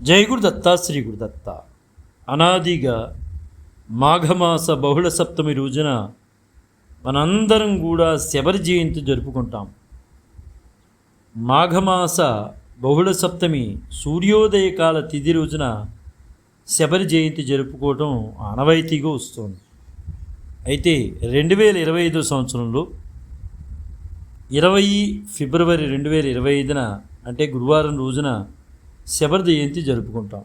జై గురుదత్త శ్రీ గురుదత్త. అనాదిగా మాఘమాస బహుళ సప్తమి రోజున మనందరం కూడా శబరి జయంతి జరుపుకుంటాం. మాఘమాస బహుళ సప్తమి సూర్యోదయకాల తిథి రోజున శబరి జయంతి జరుపుకోవటం ఆనవాయితీగా వస్తుంది. అయితే 2025 సంవత్సరంలో 20 ఫిబ్రవరి 2025న అంటే గురువారం రోజున శబరి జయంతి జరుపుకుంటాం.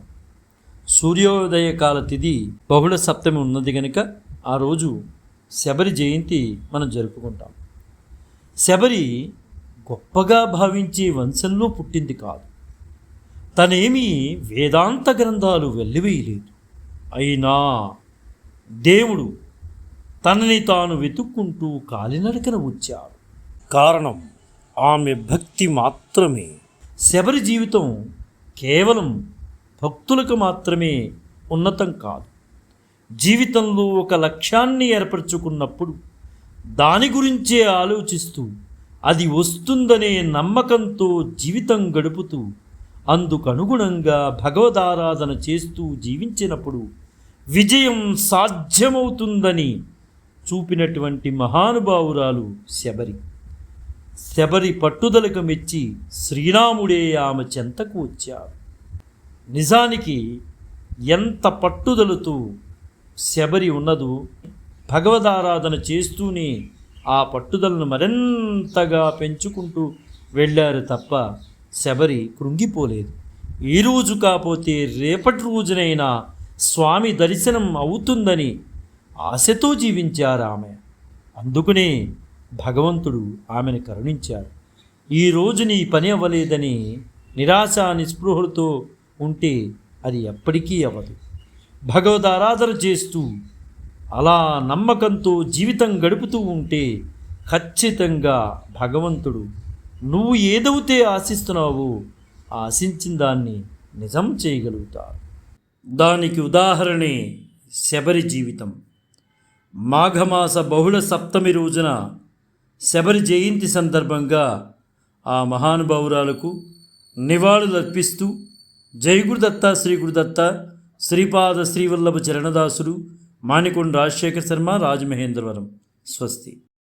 సూర్యోదయ కాల తిథి బహుళ సప్తమి ఉన్నది కనుక ఆ రోజు శబరి జయంతి మనం జరుపుకుంటాం. శబరి గొప్పగా భావించే వంశంలో పుట్టింది కాదు. తనేమీ వేదాంత గ్రంథాలు వెల్లివేయలేదు. అయినా దేవుడు తనని తాను వెతుక్కుంటూ కాలినడకన వచ్చాడు. కారణం ఆమె భక్తి మాత్రమే. శబరి జీవితం కేవలం భక్తులకు మాత్రమే ఉన్నతం కాదు. జీవితంలో ఒక లక్ష్యాన్ని ఏర్పరచుకున్నప్పుడు దాని గురించే ఆలోచిస్తూ అది వస్తుందనే నమ్మకంతో జీవితం గడుపుతూ అందుకు అనుగుణంగా భగవదారాధన చేస్తూ జీవించినప్పుడు విజయం సాధ్యమవుతుందని చూపినటువంటి మహానుభావురాలు శబరి. శబరి పట్టుదలకు మెచ్చి శ్రీరాముడే ఆమె చెంతకు వచ్చాడు. నిజానికి ఎంత పట్టుదలతో శబరి ఉన్నదో భగవదారాధన చేస్తూనే ఆ పట్టుదలను మరింతగా పెంచుకుంటూ వెళ్ళారు తప్ప శబరి కృంగిపోలేదు. ఈరోజు కాకపోతే రేపటి రోజునైనా స్వామి దర్శనం అవుతుందని ఆశతో జీవించారు ఆమె. అందుకనే భగవంతుడు ఆమెను కరుణించాడు. ఈరోజు నీ పని అవ్వలేదని నిరాశ నిస్పృహలతో ఉంటే అది ఎప్పటికీ అవ్వదు. భగవదారాధన చేస్తూ అలా నమ్మకంతో జీవితం గడుపుతూ ఉంటే ఖచ్చితంగా భగవంతుడు నువ్వు ఏదైతే ఆశిస్తున్నావో ఆశించిన దాన్ని నిజం చేయగలుగుతాడు. దానికి ఉదాహరణే శబరి జీవితం. మాఘమాస బహుళ సప్తమి రోజున శబరి జయంతి సందర్భంగా ఆ మహానుభావురాలకు నివాళులర్పిస్తూ జై గురుదత్త శ్రీ గురుదత్త శ్రీపాద శ్రీవల్లభ చరణదాసుడు మాణికొండ రాజశేఖర శర్మ రాజమహేంద్రవరం. స్వస్తి.